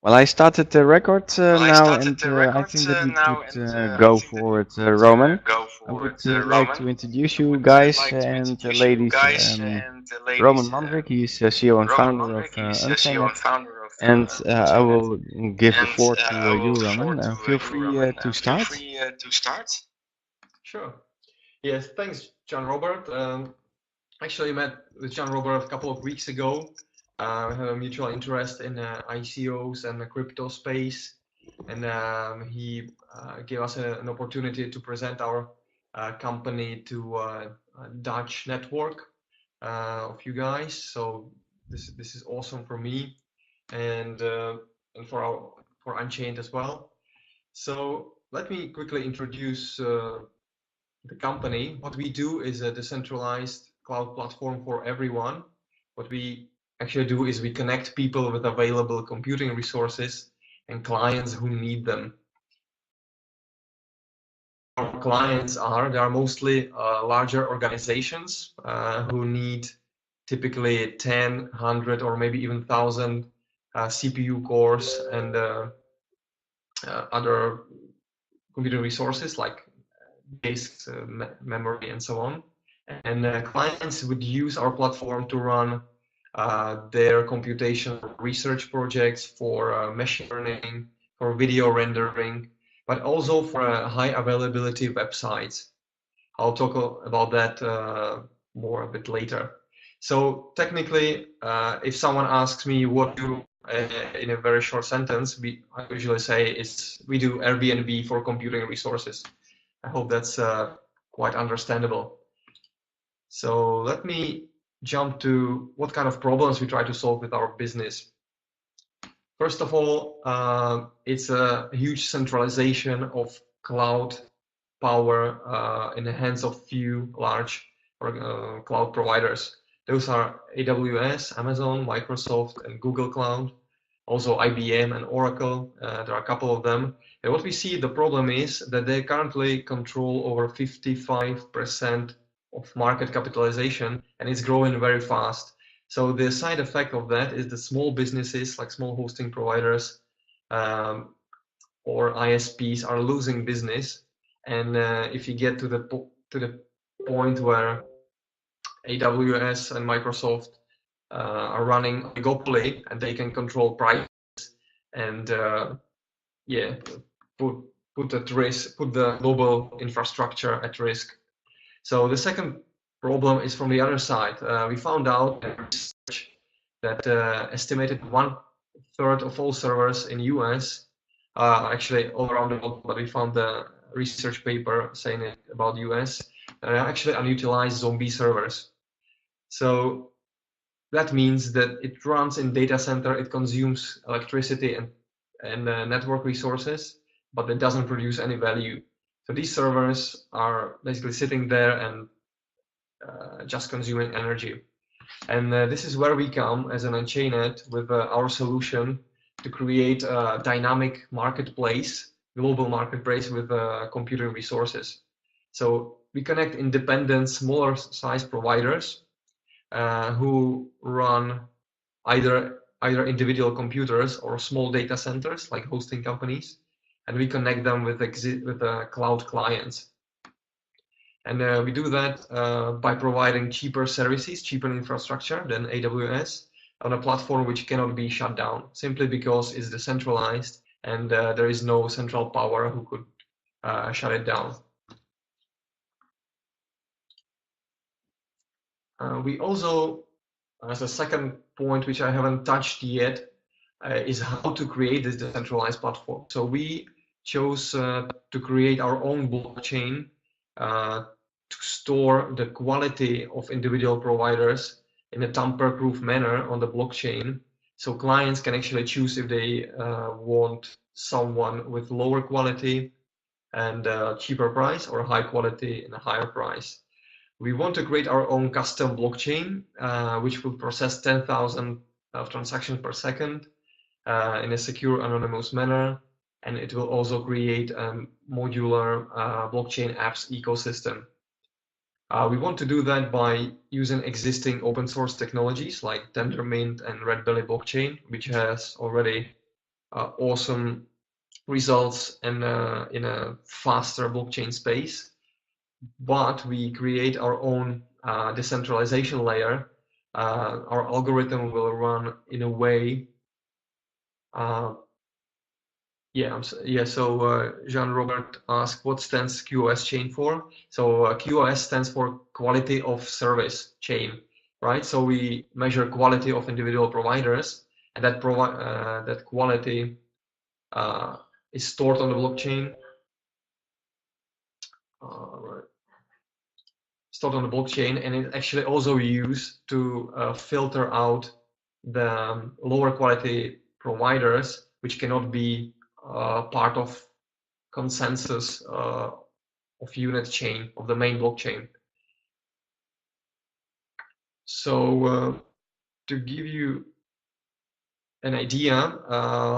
Well, I started the record now, and I think that we could go for it, Roman. I would like to introduce you guys and ladies. Roman Mandryk, he's CEO and founder of Unchainet, and I will give the floor to you, Roman. Feel free to start. Sure. Yes, thanks, John Robert. Actually met with John Robert a couple of weeks ago. We have a mutual interest in ICOs and the crypto space, and he gave us an opportunity to present our company to a Dutch network of you guys. So this is awesome for me, and for Unchained as well. So let me quickly introduce the company. What we do is a decentralized cloud platform for everyone. What we actually do is we connect people with available computing resources and clients who need them. Our clients they are mostly larger organizations who need typically 10, 100, or maybe even 1,000 CPU cores and other computing resources like disks, memory, and so on. And clients would use our platform to run their computation research projects for machine learning, for video rendering, but also for high availability websites. I'll talk about that more a bit later. So technically, if someone asks me what do in a very short sentence, I usually say we do Airbnb for computing resources. I hope that's quite understandable. So let me jump to what kind of problems we try to solve with our business. First of all, it's a huge centralization of cloud power in the hands of few large cloud providers. Those are AWS, Amazon, Microsoft, and Google Cloud. Also IBM and Oracle. There are a couple of them. And what we see, the problem is that they currently control over 55% of market capitalization, and it's growing very fast. So the side effect of that is the small businesses like small hosting providers or ISPs are losing business. And if you get to the point where AWS and Microsoft are running oligopoly and they can control price and put at risk, put the global infrastructure at risk. So the second problem is from the other side. We found out in research that estimated 1/3 of all servers in US, actually all around the world, but we found the research paper saying it about US, actually unutilized zombie servers. So that means that it runs in data center, it consumes electricity and network resources, but it doesn't produce any value. So these servers are basically sitting there and just consuming energy. And this is where we come as an Unchainet with our solution to create a dynamic marketplace, global marketplace with computing resources. So we connect independent, smaller size providers who run either individual computers or small data centers like hosting companies, and we connect them with cloud clients. And we do that by providing cheaper services, cheaper infrastructure than AWS on a platform which cannot be shut down simply because it's decentralized and there is no central power who could shut it down. We also, as a second point, which I haven't touched yet, is how to create this decentralized platform. So we chose to create our own blockchain to store the quality of individual providers in a tamper-proof manner on the blockchain. So clients can actually choose if they want someone with lower quality and cheaper price or high quality and a higher price. We want to create our own custom blockchain, which will process 10,000 transactions per second in a secure, anonymous manner. And it will also create a modular blockchain apps ecosystem. We want to do that by using existing open source technologies like Tendermint and Red Belly blockchain, which has already awesome results in a faster blockchain space. But we create our own decentralization layer. Our algorithm will run in a way. So Jean-Robert asked, what stands QoS chain for? So QoS stands for quality of service chain, right? So we measure quality of individual providers, and that quality is stored on the blockchain. Right. Stored on the blockchain, and it's actually also used to filter out the lower quality providers, which cannot be part of consensus of unit chain of the main blockchain. So to give you an idea,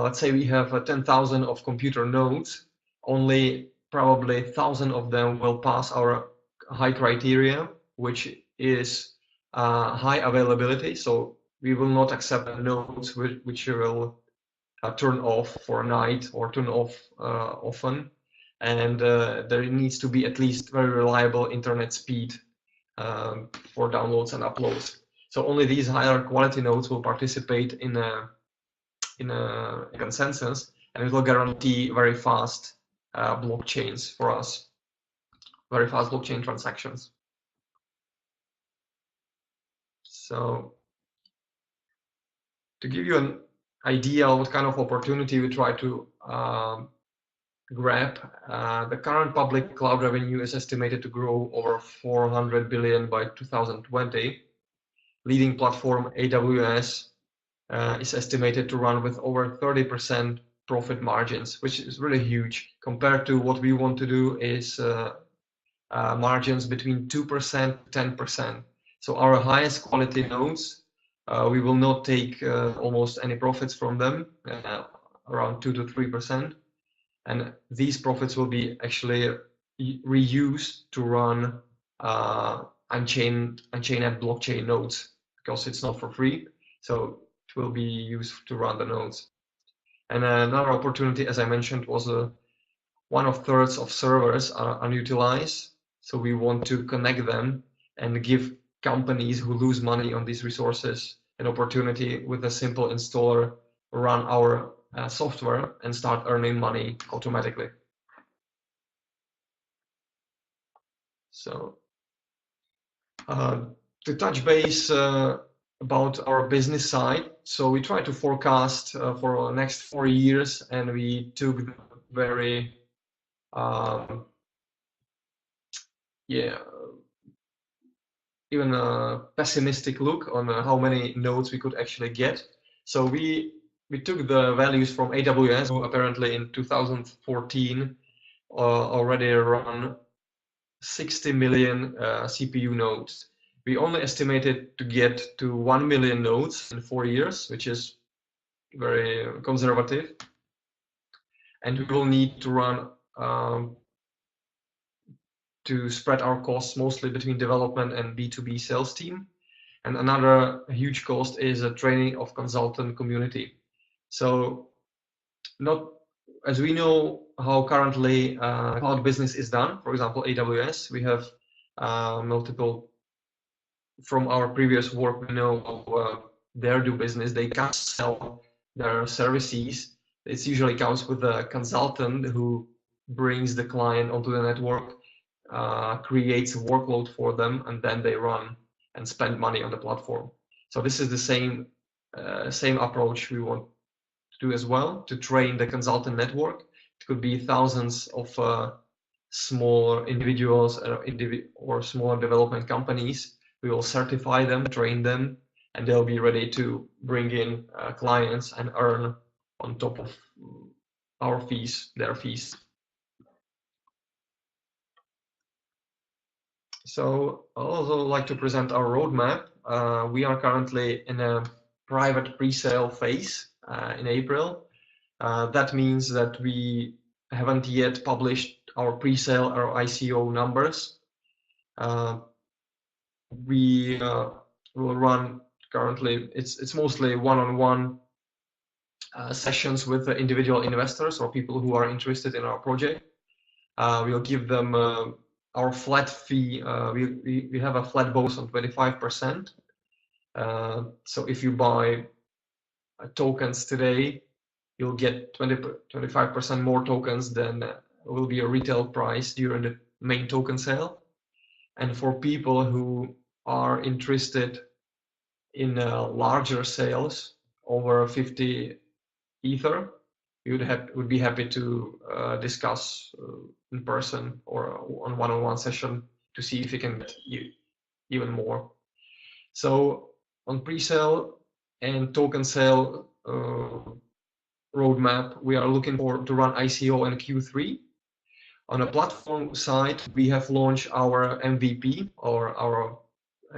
let's say we have 10,000 of computer nodes, only probably 1,000 of them will pass our high criteria, which is high availability. So we will not accept nodes which will turn off for a night or turn off often. And there needs to be at least very reliable internet speed for downloads and uploads. So only these higher quality nodes will participate in a consensus, and it will guarantee very fast blockchains for us, very fast blockchain transactions. So to give you an idea of what kind of opportunity we try to grab, the current public cloud revenue is estimated to grow over 400 billion by 2020. Leading platform AWS is estimated to run with over 30% profit margins, which is really huge compared to what we want to do is margins between 2% to 10%. So our highest quality nodes, we will not take almost any profits from them, around 2 to 3%. And these profits will be actually reused to run Unchainet blockchain nodes, because it's not for free. So it will be used to run the nodes. And another opportunity, as I mentioned, was 1/3 of servers are unutilized. So we want to connect them and give companies who lose money on these resources an opportunity with a simple installer, run our software and start earning money automatically. So to touch base about our business side, so we try to forecast for the next 4 years, and we took very even a pessimistic look on how many nodes we could actually get. So we took the values from AWS, who apparently in 2014 already run 60 million CPU nodes. We only estimated to get to 1 million nodes in 4 years, which is very conservative. And we will need to run to spread our costs mostly between development and B2B sales team. And another huge cost is a training of consultant community. So not as we know how currently cloud business is done, for example, AWS, we have multiple, from our previous work, we know how they do business. They can't sell their services. It usually comes with a consultant who brings the client onto the network, creates a workload for them, and then they run and spend money on the platform. So this is the same approach we want to do as well, to train the consultant network. It could be thousands of small individuals or smaller development companies. We will certify them, train them, and they'll be ready to bring in clients and earn on top of our fees, their fees. So I'd also like to present our roadmap. We are currently in a private pre-sale phase in April. That means that we haven't yet published our pre-sale or ICO numbers. we will run currently. It's mostly one-on-one sessions with the individual investors or people who are interested in our project. We'll give them our flat fee. We have a flat bonus on 25%. So if you buy tokens today, you'll get 25% more tokens than will be a retail price during the main token sale. And for people who are interested in larger sales over 50 Ether, we would be happy to discuss in person or on one-on-one session to see if we can get even more. So on pre-sale and token sale roadmap, we are looking to run ICO in Q3. On a platform side, we have launched our MVP or our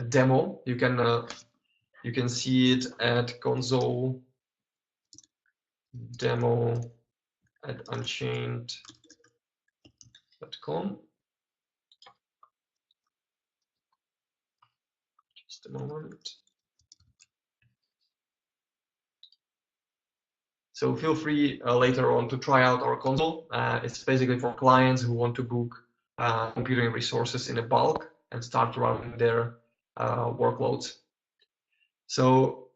demo. You can see it at console demo at unchained.com. Just a moment. So feel free later on to try out our console. It's basically for clients who want to book computing resources in a bulk and start running their workloads. So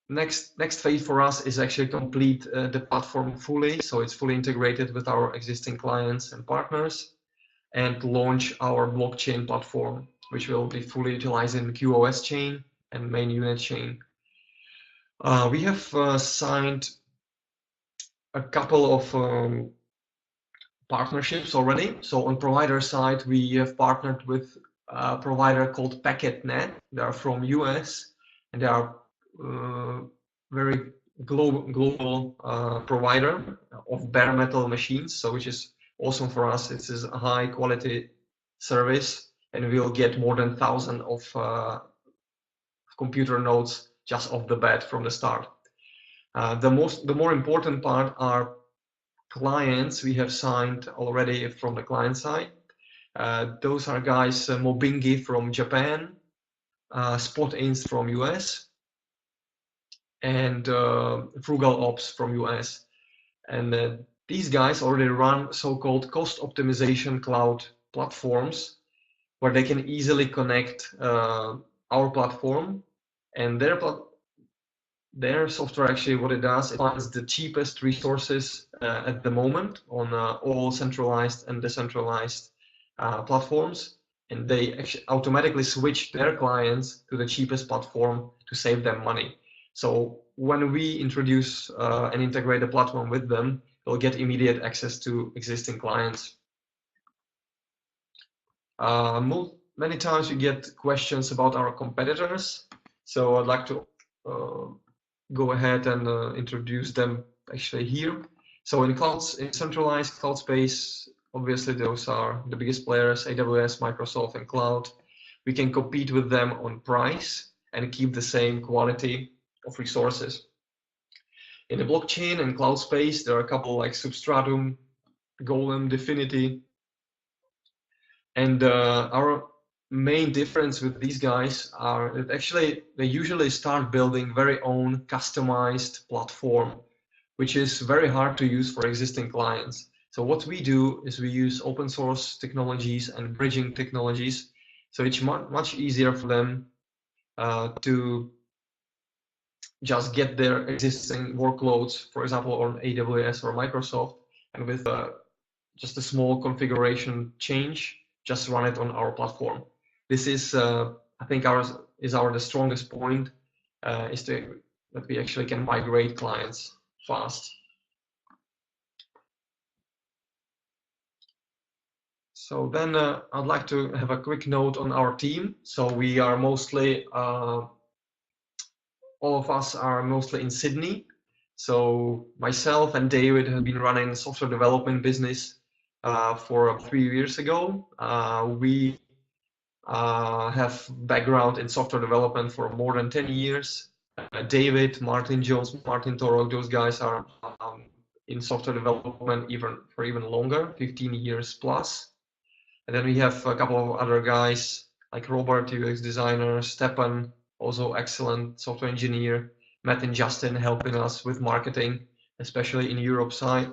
next phase for us is actually complete the platform fully, so it's fully integrated with our existing clients and partners, and launch our blockchain platform, which will be fully utilizing QoS chain and main unit chain. We have signed a couple of partnerships already. So on provider side, we have partnered with a provider called PacketNet. They are from US and they are very global provider of bare metal machines. So which is awesome for us. It is a high quality service, and we'll get more than 1,000 of computer nodes just off the bat from the start. The more important part are clients we have signed already from the client side. Those are guys Mobingi from Japan, SpotInst from US, and Frugal Ops from US. And these guys already run so-called cost optimization cloud platforms where they can easily connect our platform and their software. Actually, what it does, it finds the cheapest resources at the moment on all centralized and decentralized platforms, and they actually automatically switch their clients to the cheapest platform to save them money. So when we introduce and integrate the platform with them, they'll get immediate access to existing clients. Many times we get questions about our competitors, so I'd like to go ahead and introduce them actually here. So in centralized cloud space, obviously those are the biggest players, AWS, Microsoft, and cloud. We can compete with them on price and keep the same quality of resources. In the blockchain and cloud space, there are a couple like Substratum, Golem, Dfinity, and our main difference with these guys are that actually they usually start building very own customized platform, which is very hard to use for existing clients. So what we do is we use open source technologies and bridging technologies. So it's much easier for them to just get their existing workloads, for example, on AWS or Microsoft, and with just a small configuration change, just run it on our platform. This is, I think, the strongest point that we actually can migrate clients fast. So then I'd like to have a quick note on our team. So we are mostly, all of us are mostly in Sydney. So myself and David have been running software development business for 3 years ago. We have background in software development for more than 10 years. David, Martin Jones, Martin Toro, those guys are in software development for even longer, 15 years plus. And then we have a couple of other guys like Robert, UX designer, Stepan, also excellent software engineer, Matt and Justin helping us with marketing, especially in Europe side.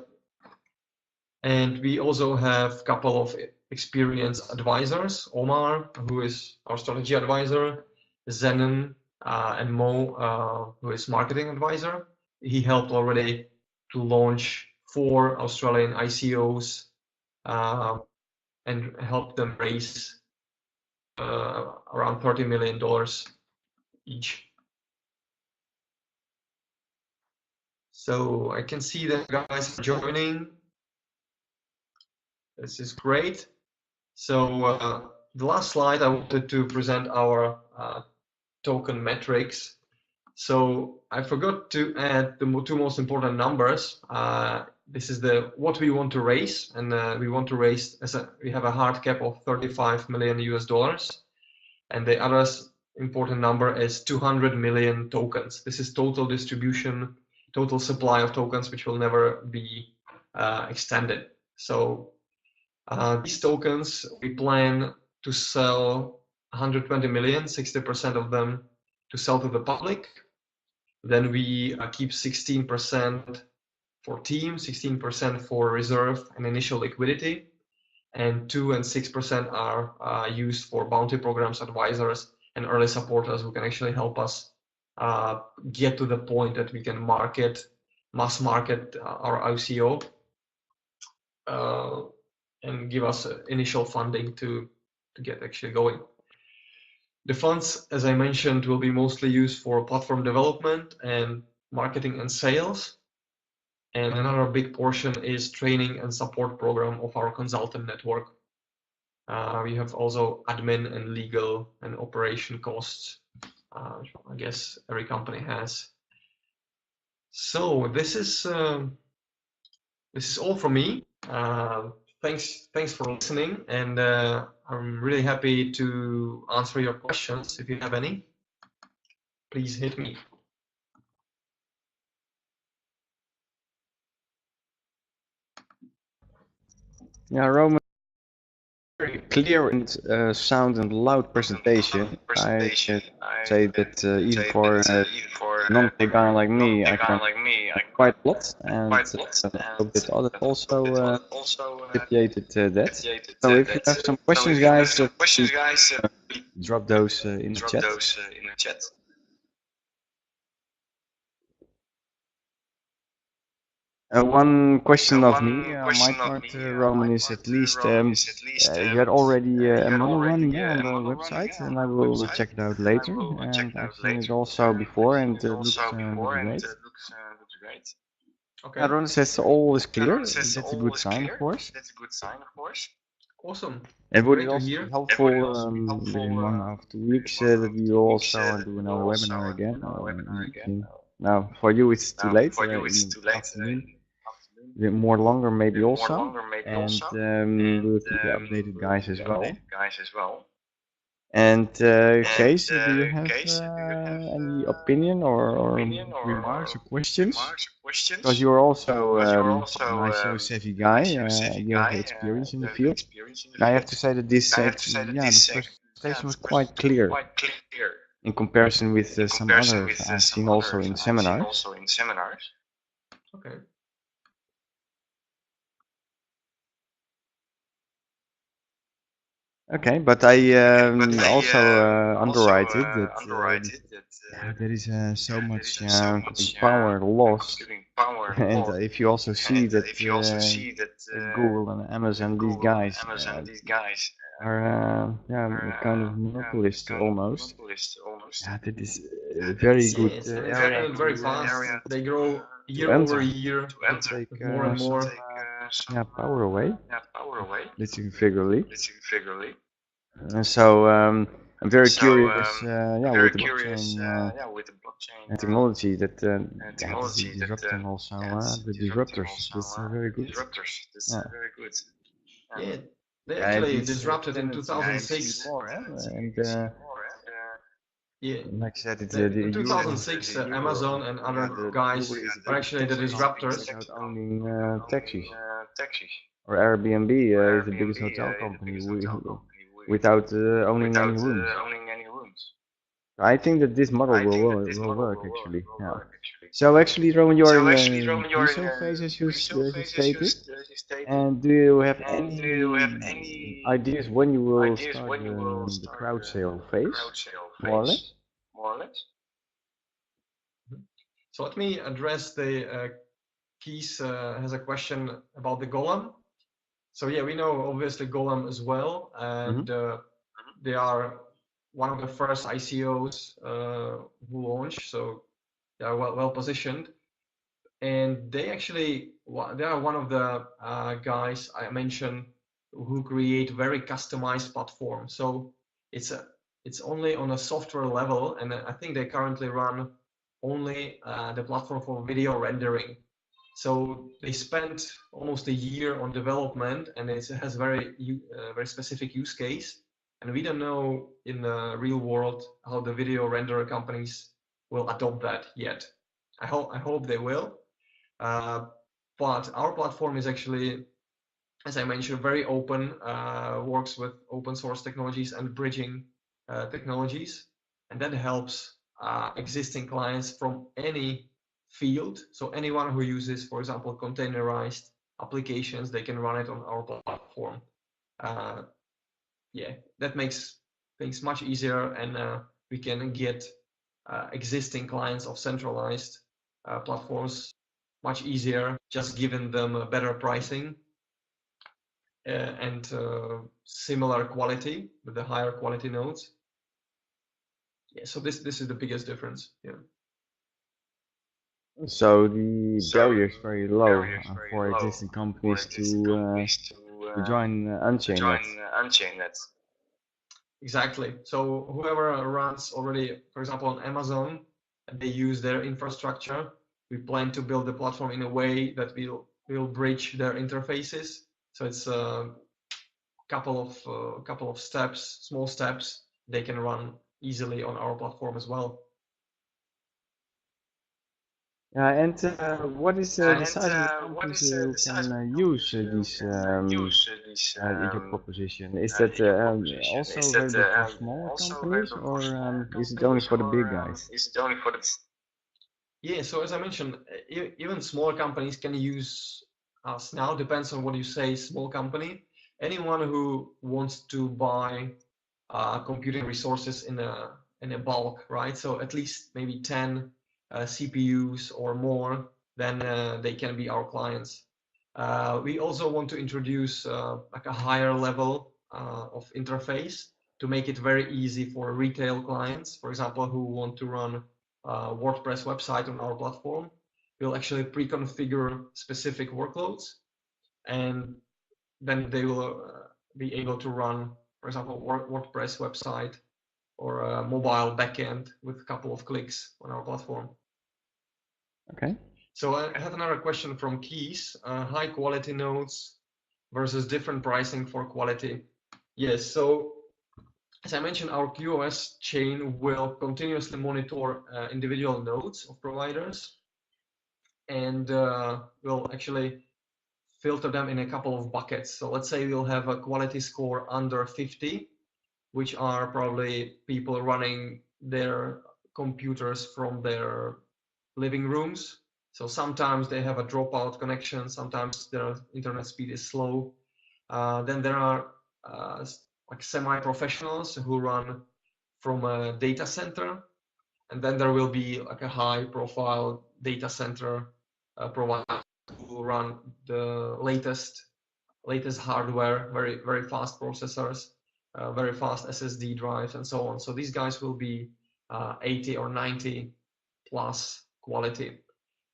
And we also have a couple of experienced advisors, Omar, who is our strategy advisor, Zenon and Mo, who is marketing advisor. He helped already to launch 4 Australian ICOs and help them raise around $30 million each. So I can see that guys are joining. This is great. So the last slide, I wanted to present our token metrics. So I forgot to add the 2 most important numbers. This is what we want to raise, and we want to raise we have a hard cap of 35 million US dollars, and the other important number is 200 million tokens. This is total distribution, total supply of tokens, which will never be extended. So these tokens, we plan to sell 120 million, 60% of them to sell to the public. Then we keep 16% for team, 16% for reserve and initial liquidity, and 2 and 6% are used for bounty programs, advisors, and early supporters who can actually help us get to the point that we can mass market our ICO. And give us initial funding to get actually going. The funds, as I mentioned, will be mostly used for platform development and marketing and sales. And another big portion is training and support program of our consultant network. We have also admin and legal and operation costs, I guess every company has. So this is all from me. Thanks for listening, and I'm really happy to answer your questions. If you have any, please hit me. Yeah, Roman, very clear and sound and loud presentation. I say that even for a non-tech guy like me, I can quite a lot, and I hope that others also appreciated that. So if you have some questions, guys, drop those in the chat. One question of me on my part, Roman, is at least you had already a model running on the website, and I will check it out later. And I've seen it also before, and it looks great. Okay. Ron says all is clear. That's a good sign, of course. Awesome. It would also be helpful within 1 or 2 weeks that we also do another webinar again. Now, for you it's too late. In the afternoon. A bit more longer maybe also, and we'll keep you updated, guys, as well. And Kees, do you have any opinion or remarks or questions? Because you're also an ICO-savvy guy, you have experience in the field. And I have to say that this presentation was quite clear in comparison with some others I've seen also in seminars. Okay. Okay, but I also underwrite it that there is so much power lost, and if you also see that Google and Amazon, these guys are kind of monopolist almost. Yeah, that is a very good area. Very fast. They grow year over year to take more and more. Power away. Literally, figuratively. So I'm very curious, with the blockchain technology that is disrupting also the disruptors. That's very good. Yeah, they actually disrupted in 2006. Like I said, in 2006, Amazon and other guys are actually the disruptors. Owning taxis. Or Airbnb is the biggest hotel company. without owning any rooms. I think that this model will work actually. Yeah. So actually, Roman, you are in the pre-sale phase as you stated. And do you have any ideas when you will start the crowd sale phase, more or less? So let me address the Keys has a question about the Golem. So yeah, we know obviously Golem as well, and they are one of the first ICOs who launched, so they are well positioned. And they actually they are one of the guys I mentioned who create very customized platform. So it's only on a software level, and I think they currently run only the platform for video rendering. So they spent almost a year on development, and it has very specific use case. And we don't know in the real world how the video renderer companies will adopt that yet. I hope they will. But our platform is actually, as I mentioned, very open, works with open source technologies and bridging technologies, and that helps existing clients from any field. So anyone who uses, for example, containerized applications, they can run it on our platform. Yeah, that makes things much easier, and we can get existing clients of centralized platforms much easier, just giving them a better pricing and similar quality with the higher quality nodes. Yeah, so this is the biggest difference. Yeah. So the barrier is very low for existing companies to join Unchainet. Exactly. So whoever runs already, for example, on Amazon, they use their infrastructure. We plan to build the platform in a way that will bridge their interfaces. So it's a couple of steps, small steps. They can run easily on our platform as well. And what is the size of the companies who can use these your proposition? Is that also available for smaller companies, or is it only for the big guys? Yeah, so as I mentioned, even small companies can use us now. Depends on what you say, small company. Anyone who wants to buy computing resources in a bulk, right? So at least maybe 10 CPUs or more, then they can be our clients. We also want to introduce like a higher level of interface to make it very easy for retail clients, for example, who want to run a WordPress website on our platform. We'll actually pre-configure specific workloads, and then they will be able to run, for example, WordPress website or a mobile backend with a couple of clicks on our platform. Okay. So I have another question from Keys. High quality nodes versus different pricing for quality. Yes, so as I mentioned, our QoS chain will continuously monitor individual nodes of providers, and will actually filter them in a couple of buckets. So let's say we'll have a quality score under 50, which are probably people running their computers from their living rooms. So sometimes they have a dropout connection, sometimes their internet speed is slow. Then there are like semi-professionals who run from a data center, and then there will be like a high-profile data center provider who run the latest hardware, very fast processors, very fast SSD drives, and so on. So these guys will be 80 or 90 plus quality.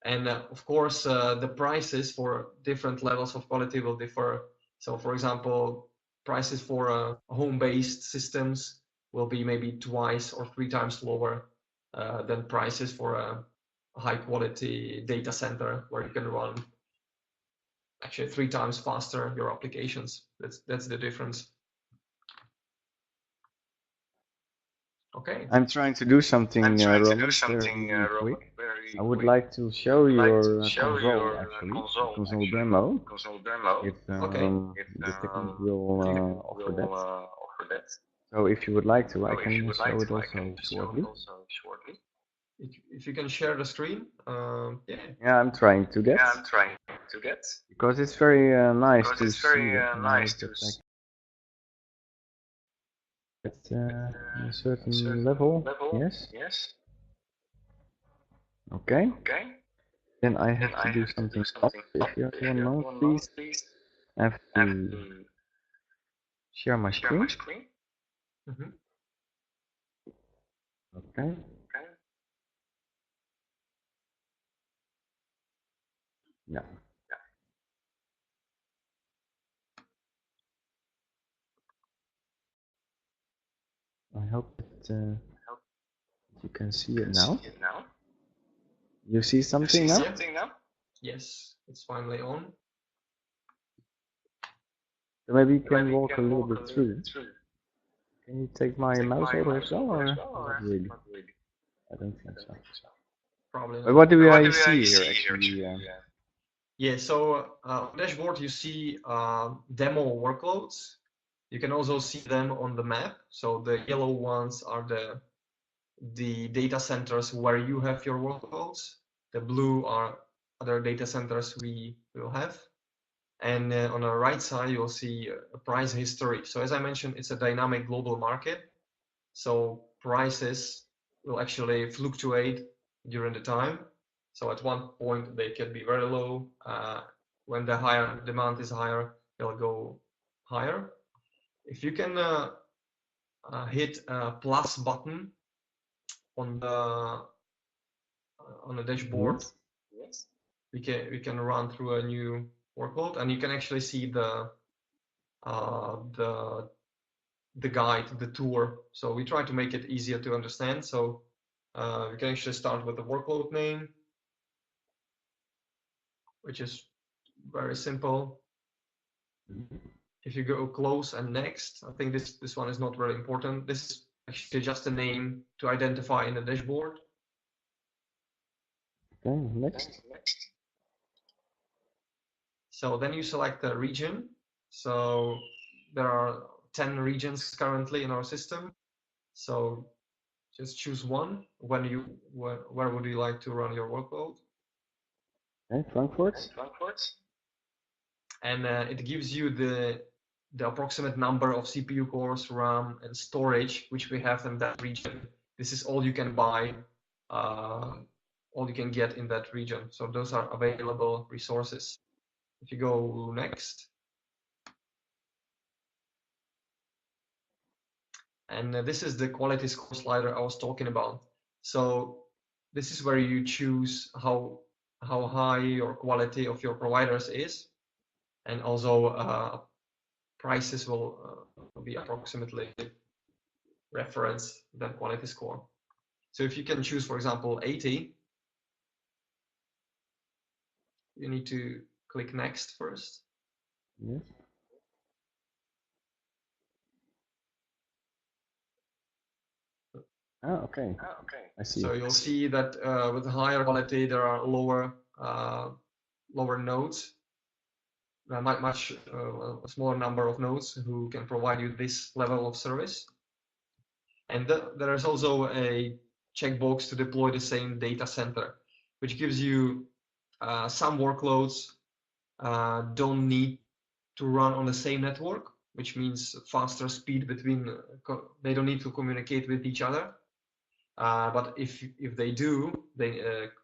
And of course, the prices for different levels of quality will differ. So for example, prices for home-based systems will be maybe twice or three times lower than prices for a high-quality data center where you can run actually three times faster your applications. That's the difference. Okay. I'm trying to do something, Roman, very quick. I would like to show your console, actually, a console demo, if Okay. the technique will offer that. So if you would like to, I can show it also shortly. If you can share the screen, yeah. Yeah, I'm trying to get. Because it's very nice to see it. And I hope that I get a certain level. Yes. Okay. Then I have to do something else. If you have 1 moment, please. I have to share my screen. Mhm. Okay. Yeah. I hope that you can see it now. You see something now? Yes, it's finally on. So maybe you can walk a little bit through. Can you take my mouse over as well, or not really? I don't think so. Probably But not. what do I see here actually? Yeah, so on the dashboard you see demo workloads. You can also see them on the map. So the yellow ones are the data centers where you have your workloads. The blue are other data centers we will have. And on the right side, you'll see a price history. So as I mentioned, it's a dynamic global market. So prices will actually fluctuate during the time. So at one point, they can be very low. When the higher demand is higher, they'll go higher. If you can hit a plus button on the dashboard, we can run through a new workload, and you can actually see the guide, the tour. So we try to make it easier to understand. So we can actually start with the workload name, which is very simple. If you go close and next, I think this one is not very important. This is actually just a name to identify in the dashboard. Okay, next. So then you select the region. So there are 10 regions currently in our system. So just choose one. Where would you like to run your workload? Okay, Frankfurt. And it gives you the approximate number of CPU cores, RAM, and storage which we have in that region. This is all you can buy, all you can get in that region. So those are available resources. If you go next, and this is the quality score slider I was talking about. So this is where you choose how high your quality of your providers is, and also prices will be approximately reference that quality score. So if you can choose, for example, 80, you need to click next first. Yes. Oh, okay. I see. So you'll see that with higher quality, there are lower nodes, much a smaller number of nodes who can provide you this level of service. And there is also a checkbox to deploy the same data center, which gives you some workloads don't need to run on the same network, which means faster speed between, they don't need to communicate with each other. But if they do,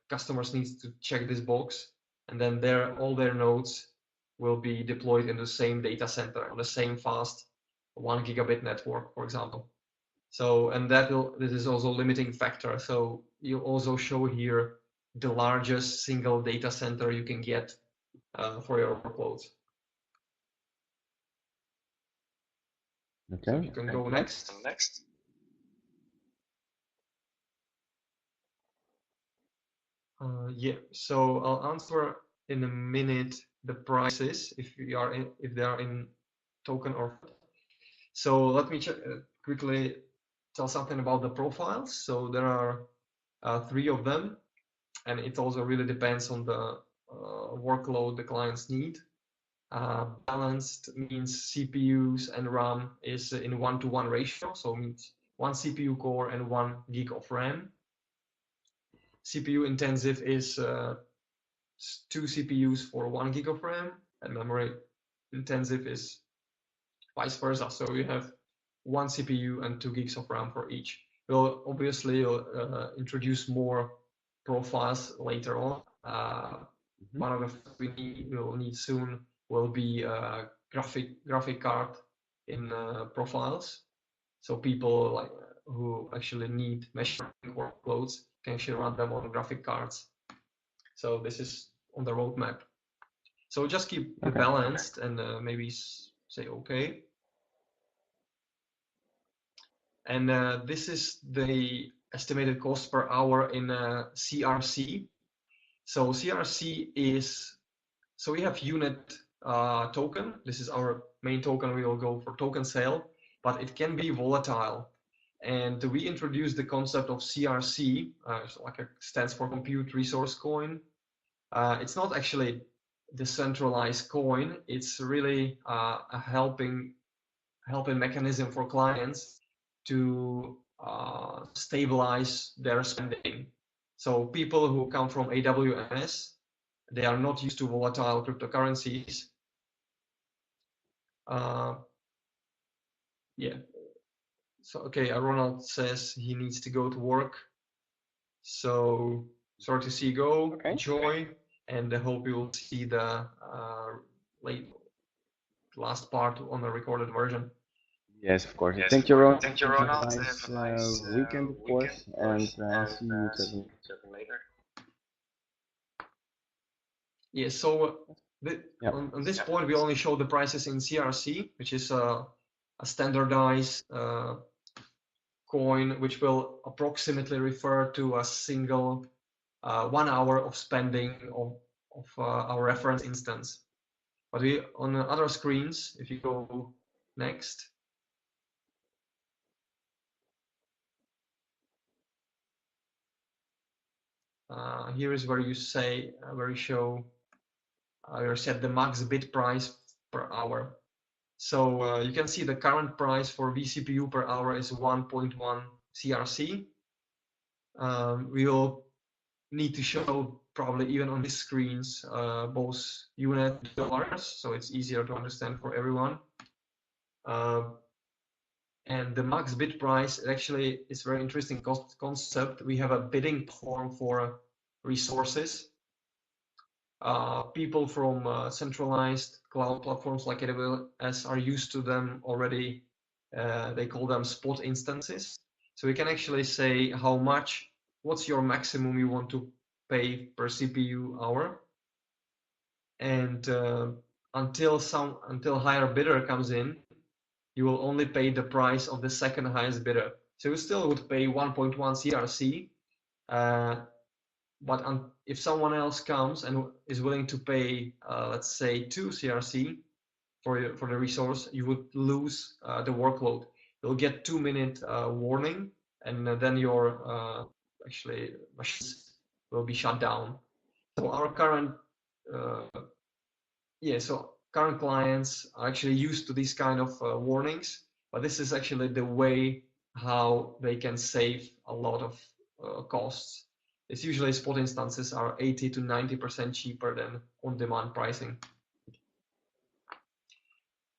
customers need to check this box, and then all their nodes will be deployed in the same data center on the same fast 1 gigabit network, for example. So, and this is also a limiting factor. So you also show here the largest single data center you can get for your workloads. Okay. So you can go next. Yeah, so I'll answer in a minute the prices if they are in token or. So let me quickly tell something about the profiles. So there are 3 of them, and it also really depends on the workload the clients need. Balanced means CPUs and RAM is in 1-to-1 ratio, so means 1 CPU core and 1 gig of RAM. CPU intensive is 2 CPUs for 1 gig of RAM, and memory intensive is vice versa. So you have 1 CPU and 2 gigs of RAM for each. We'll obviously introduce more profiles later on. One of the things we'll need soon will be a graphic card in profiles. So people like who actually need machine workloads can actually run them on graphic cards. So this is on the roadmap. So just keep it balanced and maybe say okay. And this is the estimated cost per hour in CRC. So CRC is, so we have unit token. This is our main token. We will go for token sale, but it can be volatile. And we introduced the concept of CRC, like it stands for Compute Resource Coin. It's not actually decentralized coin. It's really a helping mechanism for clients to stabilize their spending. So people who come from AWS, they are not used to volatile cryptocurrencies. Yeah. So, okay, Ronald says he needs to go to work. So sorry to see you go. Enjoy, and I hope you will see the last part on the recorded version. Yes, of course. Thank you, Ronald. Have a nice weekend, of course, and see you later. Yes, so on this point, we only show the prices in CRC, which is a standardized coin, which will approximately refer to a single 1 hour of spending of our reference instance. But we on other screens, if you go next, here is where you say where you show you set the max bid price per hour. So you can see the current price for vCPU per hour is 1.1 CRC. We will need to show probably even on these screens both unit dollars, so it's easier to understand for everyone. And the max bid price actually is very interesting concept. We have a bidding platform for resources. People from centralized cloud platforms like AWS are used to them already. They call them spot instances. So we can actually say how much, what's your maximum you want to pay per CPU hour. And until higher bidder comes in, you will only pay the price of the second highest bidder. So you still would pay 1.1 CRC, but if someone else comes and is willing to pay, let's say 2 CRC for the resource, you would lose the workload. You'll get 2-minute warning, and then your actually machines will be shut down. So our current current clients are actually used to these kind of warnings, but this is actually the way how they can save a lot of costs. It's usually spot instances are 80 to 90% cheaper than on-demand pricing.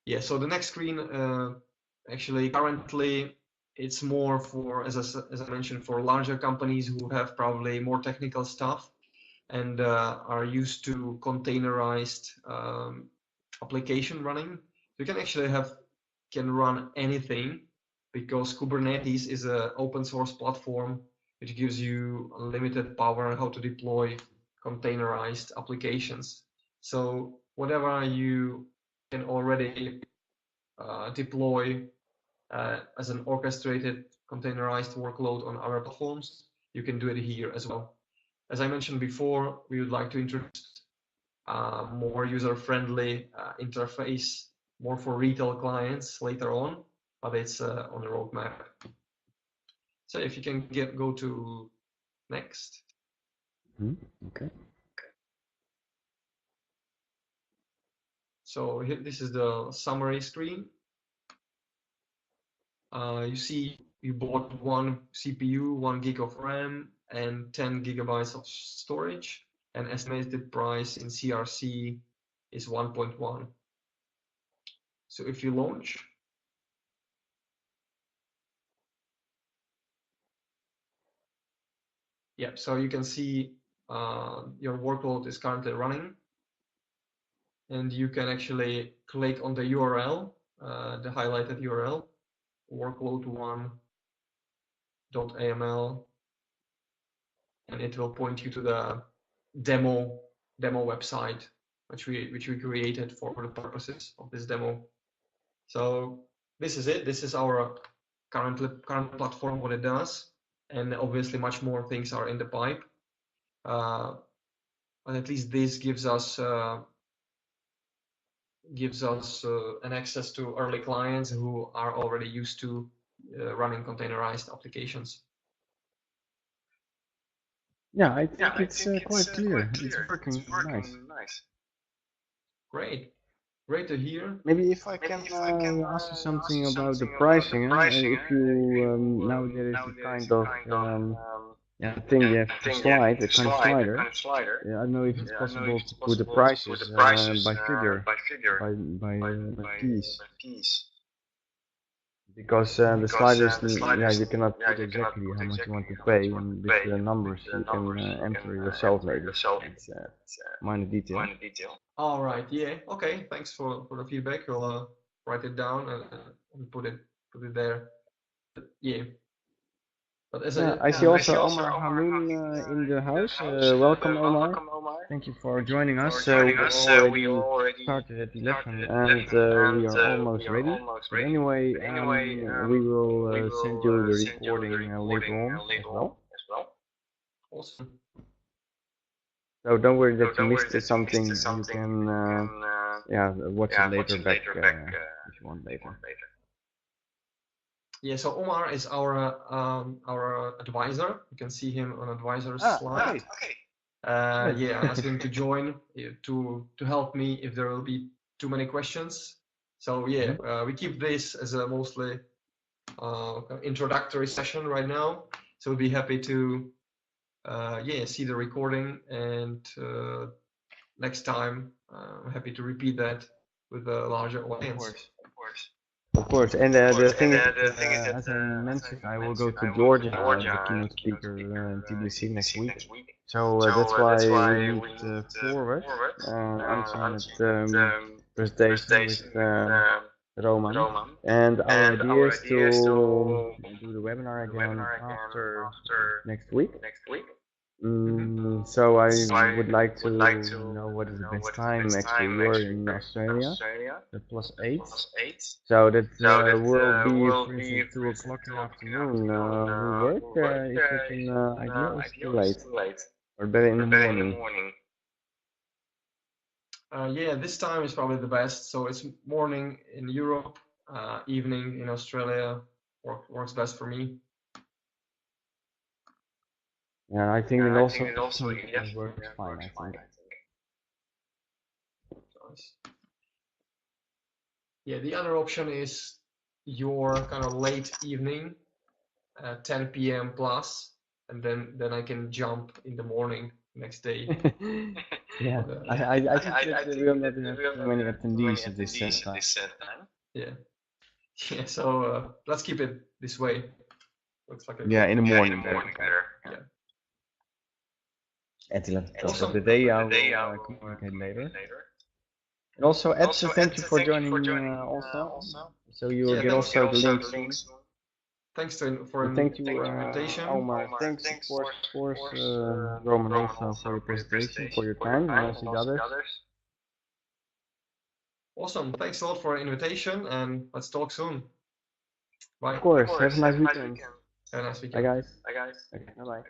Yeah, so the next screen, actually currently it's more for, as I mentioned, for larger companies who have probably more technical stuff and are used to containerized application running. You can actually can run anything because Kubernetes is an open source platform which gives you unlimited power on how to deploy containerized applications. So whatever you can already deploy as an orchestrated containerized workload on our platforms, you can do it here as well. As I mentioned before, we would like to introduce more user-friendly interface, more for retail clients later on, but it's on the roadmap. So if you can go to next. Okay. So here, this is the summary screen. You see you bought one CPU, 1 gig of RAM, and 10 gigabytes of storage, and estimated price in CRC is 1.1. So if you launch, yeah, so you can see your workload is currently running, and you can actually click on the URL, the highlighted URL, workload1.aml, and it will point you to the demo website which we created for the purposes of this demo. So this is it. This is our current platform, what it does, and obviously much more things are in the pipe. But at least this gives us an access to early clients who are already used to running containerized applications. Yeah, I think it's quite clear. It's working nice. Great. Great to hear. Maybe if I can ask you something about the pricing. If you now there is a kind of thing you have to slide, a kind of slider. I don't know if it's possible to put the prices by figure, by piece. Because the sliders, you cannot put exactly how much you want to pay, and with the numbers you can enter yourself later. It's minor detail. All right. Yeah. Okay. Thanks for the feedback. We'll write it down and put it there. But, yeah. But as I see also Omar Hamoun in the house. Welcome, Omar. Thank you for joining us. We already started at 11 and we are almost ready. But anyway, we will send you the recording later on as well. Awesome. So don't worry that you missed something. You can watch it later back if you want later. Yeah, so Omar is our advisor. You can see him on advisor's slide. Okay. Yeah, I asked him to join to help me if there will be too many questions. So yeah, we keep this as a mostly introductory session right now. So we'll be happy to see the recording, and next time I'm happy to repeat that with a larger audience. Of course, and the thing is, as I mentioned, I will go to Georgia as the keynote speaker in TBC next week. So that's why we need forward Unchainet presentation with Roman. And our idea is to do the webinar again after next week. So I would like to know what is the best time. Actually, you're in Australia, the +8. So that will be, for instance, 2 o'clock in the afternoon. Will work if it's an idea, or it's too late, or better in the morning. Yeah, this time is probably the best. So it's morning in Europe, evening in Australia. Works best for me. Yeah, I think it also works fine. I think. Yeah, the other option is your kind of late evening, 10 p.m. plus, and then I can jump in the morning next day. Yeah, I think that we will not have too many attendees at this time. Yeah. Yeah, so let's keep it this way. Looks like in the morning better. Yeah. At 11 of the day, I will communicate later. And also, Ed, thank you for joining also. So you will get also the links. Thanks for thank you, invitation. Omar. Thanks, of course, Roman, also for your presentation, for your time, and also the others. Awesome. Thanks a lot for the invitation, and let's talk soon. Bye. Of course. Have a nice weekend. Have a nice weekend. Bye, guys. Okay, bye-bye.